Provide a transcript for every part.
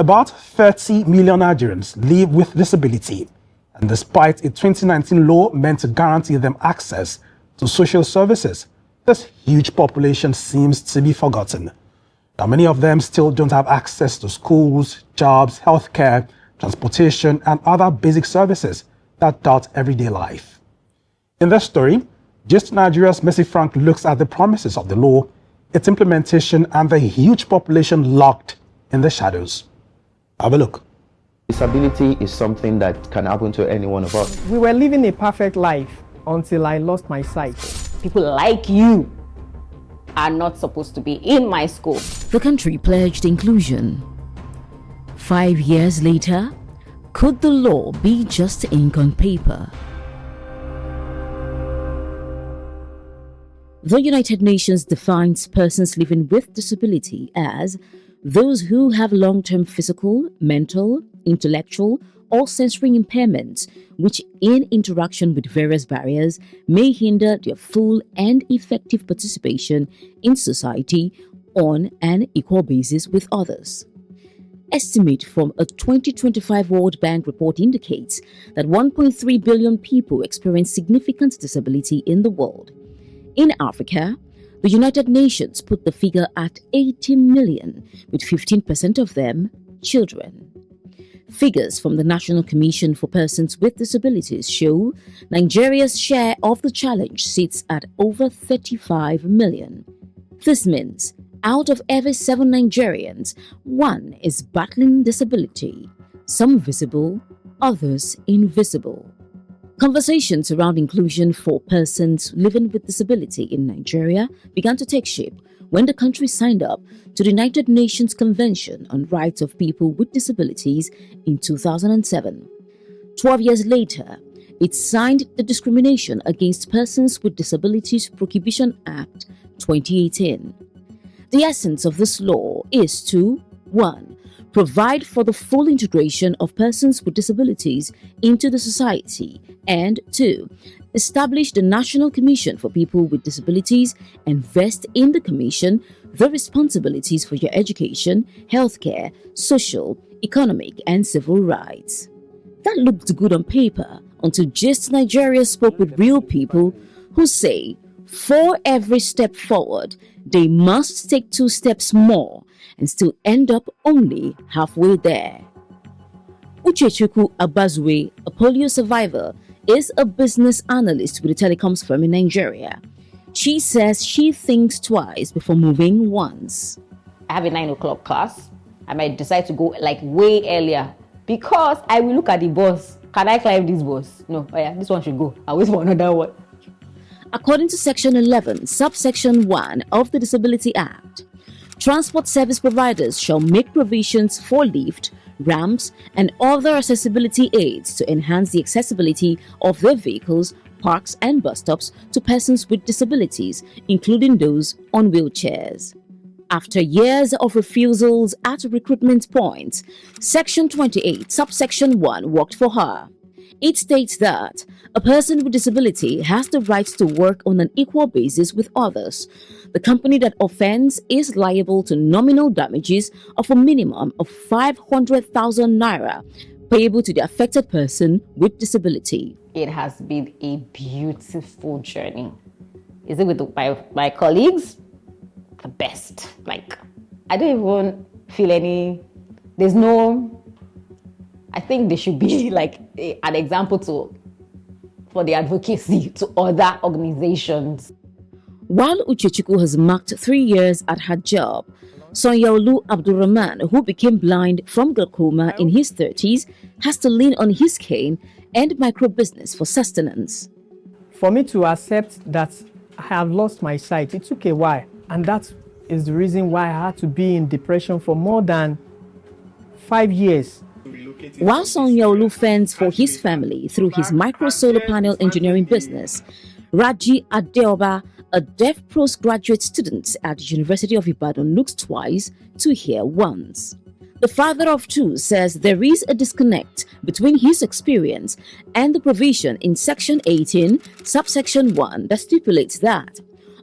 About 30 million Nigerians live with disability, and despite a 2019 law meant to guarantee them access to social services, this huge population seems to be forgotten. Now, many of them still don't have access to schools, jobs, healthcare, transportation, and other basic services that dot everyday life. In this story, Just Nigeria's Mercy Frank looks at the promises of the law, its implementation, and the huge population locked in the shadows. Have a look. Disability is something that can happen to any one of us. We were living a perfect life until I lost my sight. People like you are not supposed to be in my school. The country pledged inclusion. 5 years later, could the law be just ink on paper? The United Nations defines persons living with disability as those who have long-term physical, mental, intellectual, or sensory impairments, which in interaction with various barriers may hinder their full and effective participation in society on an equal basis with others. Estimate from a 2025 World Bank report indicates that 1.3 billion people experience significant disability in the world. In Africa, the United Nations put the figure at 80 million, with 15% of them children. Figures from the National Commission for Persons with Disabilities show Nigeria's share of the challenge sits at over 35 million. This means out of every 7 Nigerians, 1 is battling disability, some visible, others invisible. Conversations around inclusion for persons living with disability in Nigeria began to take shape when the country signed up to the United Nations Convention on Rights of People with Disabilities in 2007. 12 years later, it signed the Discrimination Against Persons with Disabilities Prohibition Act 2018. The essence of this law is to 1. Provide for the full integration of persons with disabilities into the society, and 2. Establish the National Commission for People with Disabilities and vest in the Commission the responsibilities for your education, healthcare, social, economic, and civil rights. That looked good on paper until Just Nigeria spoke with real people who say, for every step forward, they must take 2 steps more and still end up only halfway there. Uchechukwu Abazwe, a polio survivor, is a business analyst with a telecoms firm in Nigeria. She says she thinks twice before moving once. I have a 9 o'clock class. I might decide to go like way earlier because I will look at the bus. Can I climb this bus? No, oh yeah, this one should go. I'll wait for another one. According to Section 11, Subsection 1 of the Disability Act, transport service providers shall make provisions for lift, ramps, and other accessibility aids to enhance the accessibility of their vehicles, parks, and bus stops to persons with disabilities, including those on wheelchairs. After years of refusals at recruitment points, Section 28, Subsection 1 worked for her. It states that a person with disability has the right to work on an equal basis with others. The company that offends is liable to nominal damages of a minimum of 500,000 naira payable to the affected person with disability. It has been a beautiful journey. Is it with my colleagues? The best. Like, I don't even feel I think they should be like an example for the advocacy to other organizations. While Uchechukwu has marked 3 years at her job, Sonyaolu Abdulrahman, who became blind from glaucoma in his 30s, has to lean on his cane and micro-business for sustenance. For me to accept that I have lost my sight, it took a while. And that is the reason why I had to be in depression for more than 5 years. While Sonyaolu fends for his family through his micro-solar panel engineering business, Raji Adeoba, a deaf postgraduate student at the University of Ibadan, looks twice to hear once. The father of 2 says there is a disconnect between his experience and the provision in Section 18, Subsection 1 that stipulates that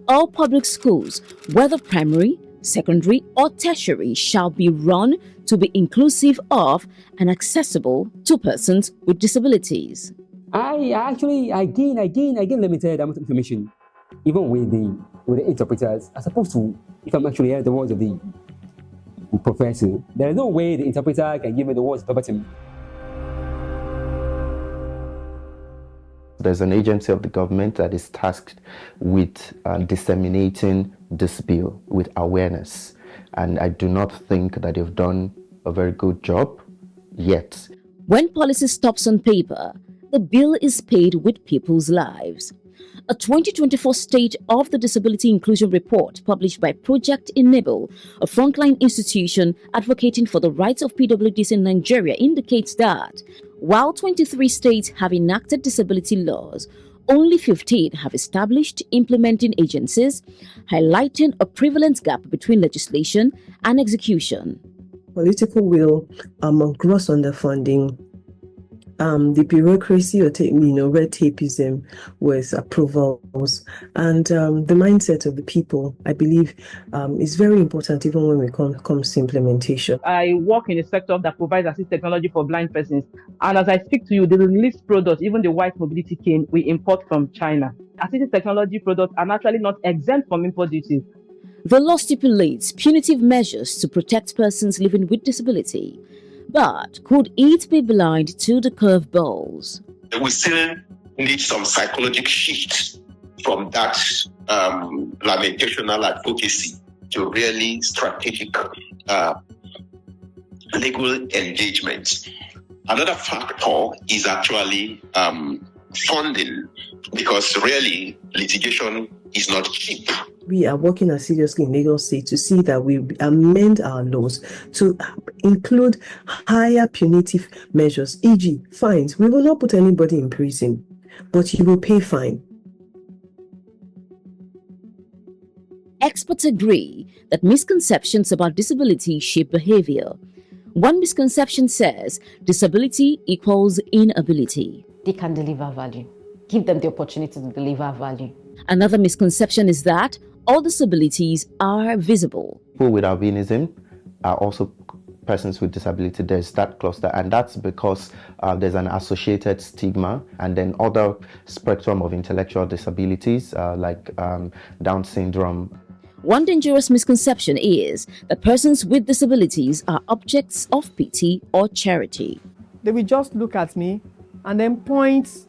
all public schools, whether primary, secondary, or tertiary, shall be run to be inclusive of and accessible to persons with disabilities. I actually gain limited amount of information, even with the interpreters, as opposed to if I'm actually hearing the words of the professor. There is no way the interpreter can give me the words verbatim. There's an agency of the government that is tasked with disseminating this bill with awareness. And I do not think that they've done a very good job yet. When policy stops on paper, the bill is paid with people's lives. A 2024 State of the Disability Inclusion Report published by Project Enable, a frontline institution advocating for the rights of PLWDs in Nigeria, indicates that while 23 states have enacted disability laws, only 15 have established implementing agencies, highlighting a prevalent gap between legislation and execution. Political will, gross underfunding, the bureaucracy or red tapeism with approvals, and the mindset of the people, I believe, is very important even when it comes to implementation. I work in a sector that provides assist technology for blind persons, and as I speak to you, the released products, even the white mobility cane, we import from China. Assistive technology products are naturally not exempt from import duties. The law stipulates punitive measures to protect persons living with disability. But could it be blind to the curveballs? We still need some psychological shift from that lamentational advocacy to really strategic legal engagement. Another factor is actually funding, because really litigation is not cheap. We are working seriously in Lagos State to see that we amend our laws to include higher punitive measures, e.g. fines. We will not put anybody in prison, but you will pay fine. Experts agree that misconceptions about disability shape behavior. One misconception says disability equals inability. They can deliver value. Give them the opportunity to deliver value. Another misconception is that all disabilities are visible. People with albinism are also persons with disability. There's that cluster, and that's because there's an associated stigma, and then other spectrum of intellectual disabilities like Down syndrome. One dangerous misconception is that persons with disabilities are objects of pity or charity. They will just look at me and then point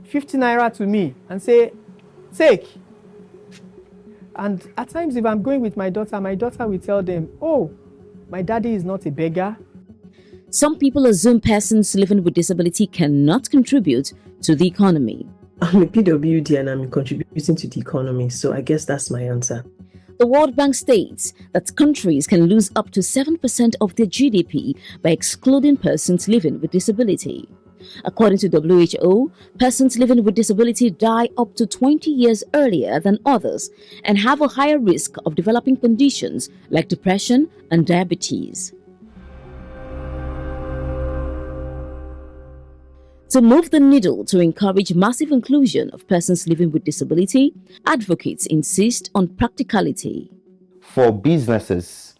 50 naira to me and say, take. And at times, if I'm going with my daughter will tell them, oh, my daddy is not a beggar. Some people assume persons living with disability cannot contribute to the economy. I'm a PWD and I'm contributing to the economy, so I guess that's my answer. The World Bank states that countries can lose up to 7% of their GDP by excluding persons living with disability. According to WHO, persons living with disability die up to 20 years earlier than others and have a higher risk of developing conditions like depression and diabetes. To move the needle to encourage massive inclusion of persons living with disability, advocates insist on practicality. For businesses,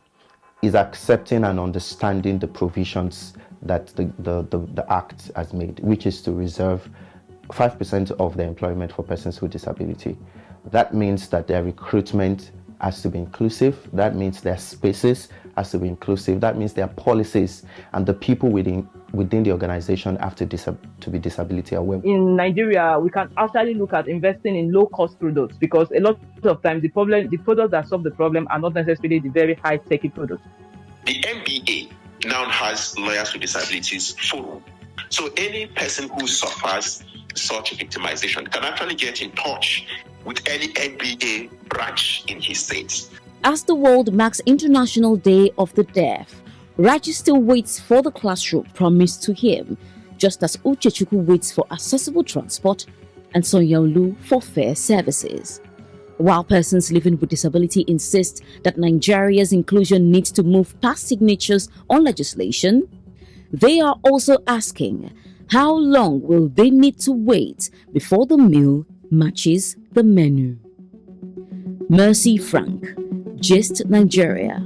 is accepting and understanding the provisions that the Act has made, which is to reserve 5% of the employment for persons with disability. That means that their recruitment has to be inclusive. That means their spaces has to be inclusive. That means their policies and the people within the organization have to be disability aware. In Nigeria, we can actually look at investing in low-cost products, because a lot of times the products that solve the problem are not necessarily the very high-tech products. The MBA now has Lawyers with Disabilities Forum. So any person who suffers such victimization can actually get in touch with any MBA branch in his state. As the world marks International Day of the Deaf, Raji still waits for the classroom promised to him, just as Uchechukwu waits for accessible transport and Sonyaolu for fair services. While persons living with disability insist that Nigeria's inclusion needs to move past signatures on legislation, they are also asking how long will they need to wait before the meal matches the menu. Mercy Frank, Gist Nigeria.